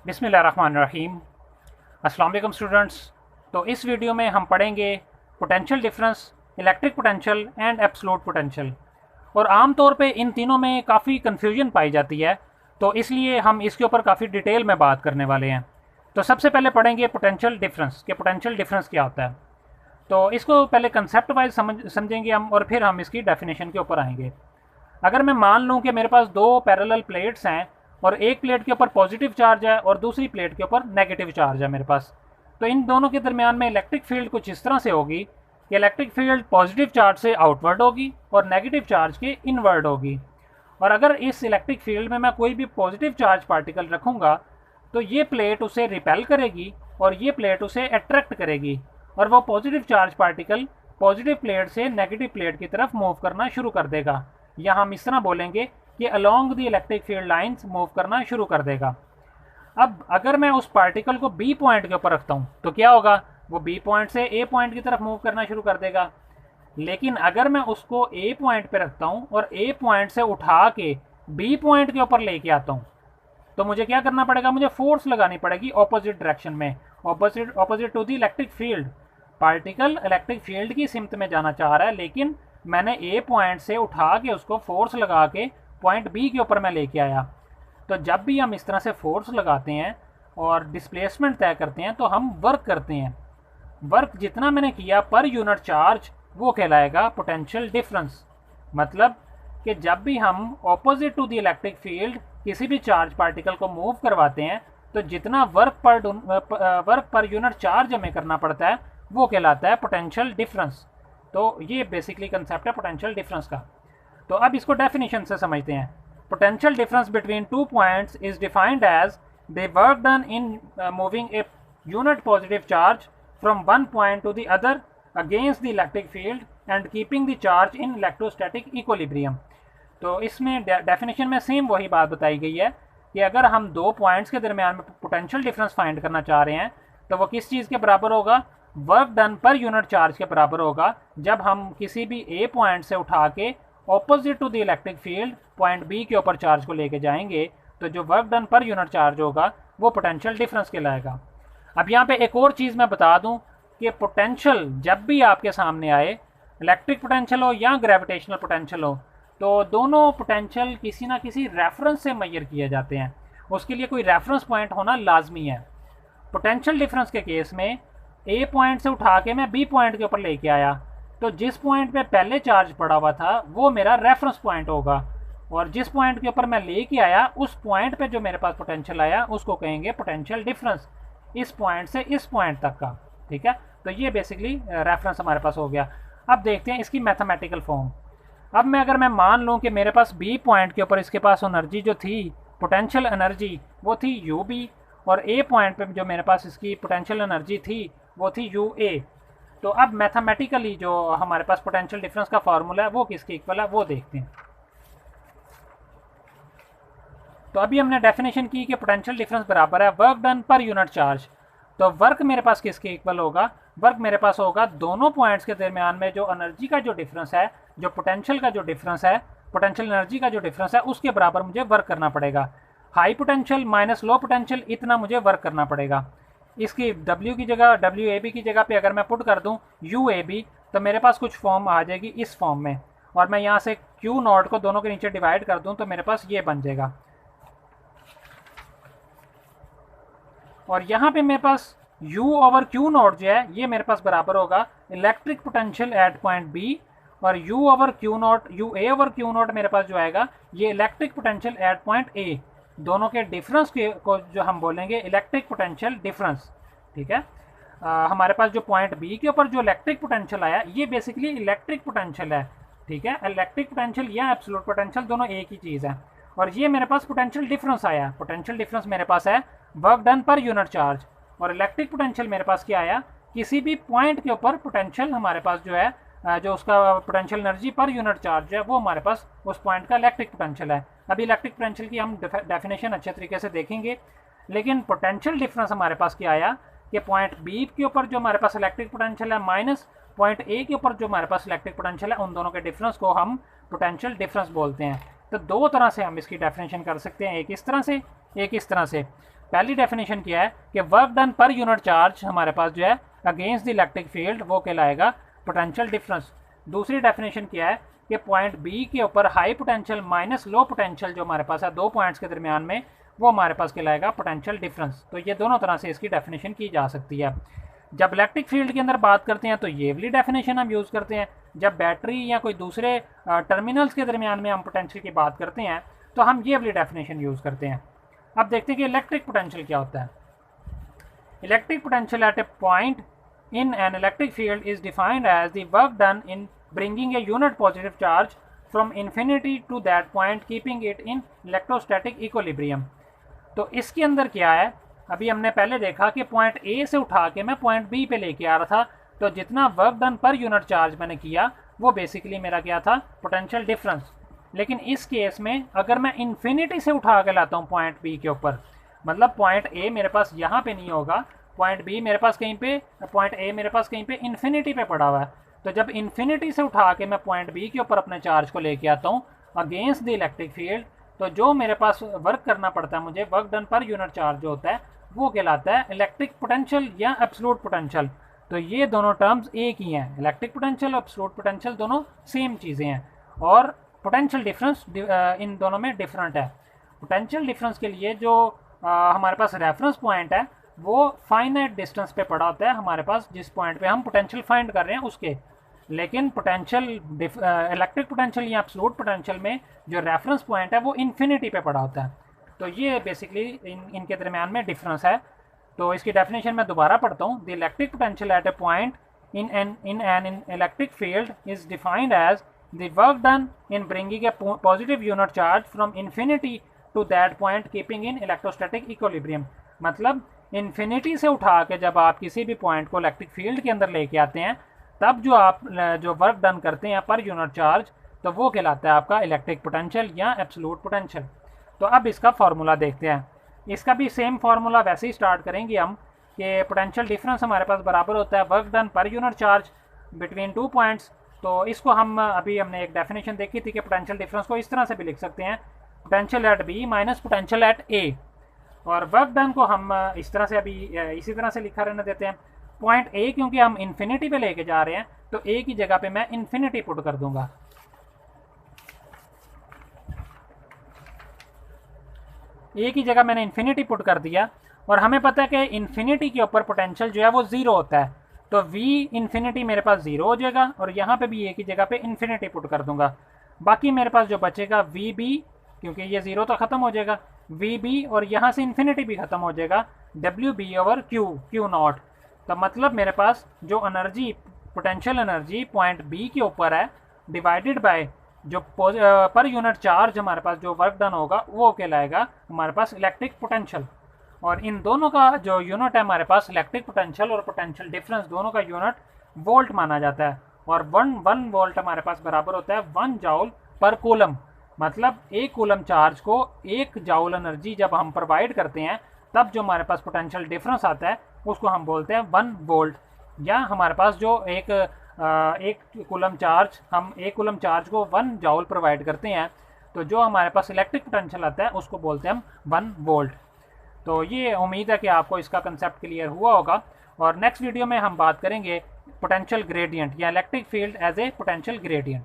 बिस्मिल्लाहिर्रहमानिर्रहीम। अस्सलाम वालेकुम स्टूडेंट्स। तो इस वीडियो में हम पढ़ेंगे potential difference, electric potential and absolute potential. और आम तौर पे इन तीनों में काफ़ी कन्फ्यूजन पाई जाती है, तो इसलिए हम इसके ऊपर काफ़ी डिटेल में बात करने वाले हैं। तो सबसे पहले पढ़ेंगे पोटेंशियल डिफरेंस कि पोटेंशियल डिफरेंस क्या होता है। तो इसको पहले कंसेप्ट वाइज समझेंगे हम, और फिर हम इसकी डेफिनेशन के ऊपर आएंगे। अगर मैं मान लूँ कि मेरे पास दो पैरेलल प्लेट्स हैं और एक प्लेट के ऊपर पॉजिटिव चार्ज है और दूसरी प्लेट के ऊपर नेगेटिव चार्ज है मेरे पास, तो इन दोनों के दरमियान में इलेक्ट्रिक फील्ड कुछ इस तरह से होगी कि इलेक्ट्रिक फील्ड पॉजिटिव चार्ज से आउटवर्ड होगी और नेगेटिव चार्ज के इनवर्ड होगी। और अगर इस इलेक्ट्रिक फील्ड में मैं कोई भी पॉजिटिव चार्ज पार्टिकल रखूँगा तो ये प्लेट उसे रिपेल करेगी और ये प्लेट उसे अट्रैक्ट करेगी, और वो positive charge particle positive plate से नेगेटिव प्लेट की तरफ मूव करना शुरू कर देगा, या हम इस तरह बोलेंगे कि along the electric field lines move करना शुरू कर देगा। अब अगर मैं उस पार्टिकल को बी पॉइंट के ऊपर रखता हूँ तो क्या होगा, वो बी पॉइंट से ए पॉइंट की तरफ मूव करना शुरू कर देगा। लेकिन अगर मैं उसको ए पॉइंट पे रखता हूँ और ए पॉइंट से उठा के बी पॉइंट के ऊपर लेके आता हूँ, तो मुझे क्या करना पड़ेगा, मुझे फोर्स लगानी पड़ेगी ऑपोजिट डायरेक्शन में, opposite to the electric field. Particle electric field की सिमत में जाना चाह रहा है, लेकिन मैंने ए पॉइंट से उठा के उसको फोर्स लगा के पॉइंट बी के ऊपर मैं लेके आया। तो जब भी हम इस तरह से फोर्स लगाते हैं और डिस्प्लेसमेंट तय करते हैं तो हम वर्क करते हैं। वर्क जितना मैंने किया पर यूनिट चार्ज वो कहलाएगा पोटेंशियल डिफरेंस। मतलब कि जब भी हम opposite to the electric field किसी भी चार्ज पार्टिकल को मूव करवाते हैं तो जितना वर्क पर यूनिट चार्ज हमें करना पड़ता है वो कहलाता है पोटेंशियल डिफरेंस। तो ये बेसिकली कंसेप्ट है पोटेंशियल डिफरेंस का। तो अब इसको डेफिनेशन से समझते हैं। Potential difference between two points is defined as the work done in moving a unit positive charge from one point to the other against the electric field and keeping the charge in electrostatic equilibrium. तो इसमें definition में same वही बात बताई गई है कि अगर हम दो पॉइंट्स के दरमियान में पोटेंशियल डिफरेंस फाइंड करना चाह रहे हैं तो वो किस चीज़ के बराबर होगा, वर्क डन पर यूनिट चार्ज के बराबर होगा। जब हम किसी भी ए पॉइंट से उठा के opposite to the electric field point B के ऊपर चार्ज को लेके जाएंगे तो जो वर्क डन पर यूनिट चार्ज होगा वो पोटेंशियल डिफरेंस कहलाएगा। अब यहाँ पे एक और चीज़ मैं बता दूं कि पोटेंशियल जब भी आपके सामने आए, इलेक्ट्रिक पोटेंशियल हो या ग्रेविटेशनल पोटेंशियल हो, तो दोनों पोटेंशियल किसी ना किसी रेफरेंस से मेजर किए जाते हैं। उसके लिए कोई रेफरेंस पॉइंट होना लाजमी है। पोटेंशियल डिफरेंस के केस में ए पॉइंट से उठा के मैं बी पॉइंट के ऊपर लेके आया तो जिस पॉइंट पे पहले चार्ज पड़ा हुआ था वो मेरा रेफरेंस पॉइंट होगा, और जिस पॉइंट के ऊपर मैं लेके आया उस पॉइंट पे जो मेरे पास पोटेंशियल आया उसको कहेंगे पोटेंशियल डिफरेंस, इस पॉइंट से इस पॉइंट तक का। ठीक है, तो ये बेसिकली रेफरेंस हमारे पास हो गया। अब देखते हैं इसकी मैथमेटिकल फॉर्म। अब अगर मैं मान लूँ कि मेरे पास बी पॉइंट के ऊपर इसके पास एनर्जी जो थी, पोटेंशियल एनर्जी, वो थी यू बी, और ए पॉइंट पे जो मेरे पास इसकी पोटेंशियल एनर्जी थी वो थी यू ए। तो अब मैथमेटिकली जो हमारे पास पोटेंशियल डिफरेंस का फार्मूला है वो किसके इक्वल है वो देखते हैं। तो अभी हमने डेफिनेशन की कि पोटेंशियल डिफरेंस बराबर है वर्क डन पर यूनिट चार्ज। तो वर्क मेरे पास किसके इक्वल होगा, वर्क मेरे पास होगा दोनों पॉइंट्स के दरमियान में जो एनर्जी का जो डिफरेंस है, जो पोटेंशियल का जो डिफरेंस है, पोटेंशियल एनर्जी का जो डिफरेंस है उसके बराबर मुझे वर्क करना पड़ेगा। High potential minus low potential, इतना मुझे वर्क करना पड़ेगा। इसकी W की जगह WAB की जगह पे अगर मैं पुट कर दूं UAB तो मेरे पास कुछ फॉर्म आ जाएगी इस फॉर्म में, और मैं यहाँ से Q नॉट को दोनों के नीचे डिवाइड कर दूं तो मेरे पास ये बन जाएगा। और यहाँ पे मेरे पास U ओवर Q नॉट जो है ये मेरे पास बराबर होगा electric potential at point B, और U over Q not, UA over Q not मेरे पास जो आएगा ये electric potential at point A। दोनों के डिफरेंस को जो हम बोलेंगे इलेक्ट्रिक पोटेंशियल डिफरेंस। ठीक है, हमारे पास जो पॉइंट बी के ऊपर जो इलेक्ट्रिक पोटेंशियल आया ये बेसिकली इलेक्ट्रिक पोटेंशियल है। ठीक है, इलेक्ट्रिक पोटेंशियल या एब्सोल्यूट पोटेंशियल दोनों एक ही चीज़ है। और ये मेरे पास पोटेंशियल डिफरेंस आया, पोटेंशियल डिफरेंस मेरे पास है वर्क डन पर यूनिट चार्ज। और इलेक्ट्रिक पोटेंशियल मेरे पास क्या आया, किसी भी पॉइंट के ऊपर पोटेंशियल हमारे पास जो है, जो उसका पोटेंशियल एनर्जी पर यूनिट चार्ज है वो हमारे पास उस पॉइंट का इलेक्ट्रिक पोटेंशियल है। अभी इलेक्ट्रिक पोटेंशियल की हम डेफिनेशन अच्छे तरीके से देखेंगे, लेकिन पोटेंशियल डिफरेंस हमारे पास क्या आया कि पॉइंट बी के ऊपर जो हमारे पास इलेक्ट्रिक पोटेंशियल है माइनस पॉइंट ए के ऊपर जो हमारे पास इलेक्ट्रिक पोटेंशियल है, उन दोनों के डिफरेंस को हम पोटेंशियल डिफरेंस बोलते हैं। तो दो तरह से हम इसकी डेफिनेशन कर सकते हैं, एक इस तरह से, एक इस तरह से। पहली डेफिनेशन क्या है कि वर्क डन पर यूनिट चार्ज हमारे पास जो है अगेंस्ट द इलेक्ट्रिक फील्ड वो कहलाएगा पोटेंशियल डिफरेंस। दूसरी डेफिनेशन क्या है कि पॉइंट बी के ऊपर high potential minus low potential जो हमारे पास है दो पॉइंट्स के दरमियान में, वो हमारे पास कहलाएगा पोटेंशियल डिफरेंस। तो ये दोनों तरह से इसकी डेफिनेशन की जा सकती है। जब इलेक्ट्रिक फील्ड के अंदर बात करते हैं तो ये वाली डेफिनेशन हम यूज़ करते हैं। जब बैटरी या कोई दूसरे टर्मिनल्स के दरमियान में हम पोटेंशियल की बात करते हैं तो हम ये वाली डेफिनेशन यूज़ करते हैं। अब देखते हैं कि इलेक्ट्रिक पोटेंशियल क्या होता है। Electric potential at A point in an electric field is defined as the work done in bringing a unit positive charge from infinity to that point keeping it in electrostatic equilibrium। तो इसके अंदर क्या है, अभी हमने पहले देखा कि पॉइंट ए से उठा के मैं पॉइंट बी पे लेके आ रहा था, तो जितना वर्क डन पर यूनिट चार्ज मैंने किया वो बेसिकली मेरा क्या था, पोटेंशियल डिफरेंस। लेकिन इस केस में अगर मैं इन्फिनिटी से उठा के लाता हूँ पॉइंट बी के ऊपर, मतलब पॉइंट ए मेरे पास यहाँ पे नहीं होगा, पॉइंट बी मेरे पास कहीं पे, पॉइंट ए मेरे पास कहीं पे इन्फिनिटी पे पड़ा हुआ है। तो जब इन्फिनिटी से उठा के मैं पॉइंट बी के ऊपर अपने चार्ज को लेके आता हूँ अगेंस्ट द इलेक्ट्रिक फील्ड, तो जो मेरे पास वर्क करना पड़ता है मुझे, वर्क डन पर यूनिट चार्ज जो होता है वो कहलाता है इलेक्ट्रिक पोटेंशियल या एब्सोल्यूट पोटेंशियल। तो ये दोनों टर्म्स एक ही हैं, इलेक्ट्रिक पोटेंशियल और एब्सोल्यूट पोटेंशियल दोनों सेम चीज़ें हैं, और पोटेंशियल डिफरेंस इन दोनों में डिफरेंट है। पोटेंशियल डिफरेंस के लिए जो हमारे पास रेफरेंस पॉइंट है वो फाइनाइट डिस्टेंस पे पड़ा होता है हमारे पास, जिस पॉइंट पे हम पोटेंशियल फाइंड कर रहे हैं उसके। लेकिन पोटेंशियल इलेक्ट्रिक पोटेंशियल या एब्सोल्यूट पोटेंशियल में जो रेफरेंस पॉइंट है वो इन्फिनिटी पे पड़ा होता है। तो ये बेसिकली इनके दरमियान में डिफरेंस है। तो इसकी डेफिनेशन मैं दोबारा पढ़ता हूँ। The electric potential at A point in an electric field is defined as the work done in bringing a positive unit charge from infinity to that point keeping in electrostatic equilibrium। मतलब infinity से उठा के जब आप किसी भी point को electric field के अंदर लेके आते हैं, तब जो आप जो वर्क डन करते हैं पर यूनिट चार्ज, तो वो कहलाता है आपका इलेक्ट्रिक पोटेंशियल या एब्सोल्यूट पोटेंशियल। तो अब इसका फार्मूला देखते हैं। इसका भी सेम फार्मूला वैसे ही स्टार्ट करेंगे हम कि पोटेंशियल डिफरेंस हमारे पास बराबर होता है वर्क डन पर unit charge between two points. तो इसको हम अभी हमने एक डेफिनेशन देखी थी कि पोटेंशियल डिफरेंस को इस तरह से भी लिख सकते हैं, potential at B minus potential at A. और वर्क डन को हम इस तरह से अभी इसी तरह से लिखा रहने देते हैं। पॉइंट ए क्योंकि हम इन्फिनिटी पे लेके जा रहे हैं, तो ए की जगह पे मैं इन्फिनिटी पुट कर दूंगा। ए की जगह मैंने इन्फिनिटी पुट कर दिया, और हमें पता है कि इन्फिनिटी के ऊपर पोटेंशियल जो है वो ज़ीरो होता है, तो वी इन्फिनिटी मेरे पास ज़ीरो हो जाएगा, और यहाँ पे भी ए की जगह पे इन्फिनिटी पुट कर दूंगा। बाकी मेरे पास जो बचेगा वी बी, क्योंकि ये ज़ीरो तो ख़त्म हो जाएगा, वी बी, और यहाँ से इन्फिनिटी भी ख़त्म हो जाएगा, W B over Q, Q naught. तो मतलब मेरे पास जो energy, potential energy point B के ऊपर है डिवाइडेड बाय जो पर यूनिट चार्ज हमारे पास जो वर्क डन होगा वो कहलाएगा हमारे पास इलेक्ट्रिक पोटेंशियल। और इन दोनों का जो यूनिट है हमारे पास, इलेक्ट्रिक पोटेंशियल और पोटेंशियल डिफरेंस, दोनों का यूनिट वोल्ट माना जाता है। और वन वोल्ट हमारे पास बराबर होता है 1 जॉल पर कूलम। मतलब एक कूलम चार्ज को 1 जॉल एनर्जी जब हम प्रोवाइड करते हैं, तब जो हमारे पास पोटेंशियल डिफरेंस आता है उसको हम बोलते हैं 1 वोल्ट। या हमारे पास जो एक कूलम चार्ज, हम एक कूलम चार्ज को 1 जॉल प्रोवाइड करते हैं, तो जो हमारे पास इलेक्ट्रिक पोटेंशियल आता है उसको बोलते हैं हम 1 वोल्ट। तो ये उम्मीद है कि आपको इसका कंसेप्ट क्लियर हुआ होगा। और नेक्स्ट वीडियो में हम बात करेंगे पोटेंशियल ग्रेडियंट या electric field as a potential gradient.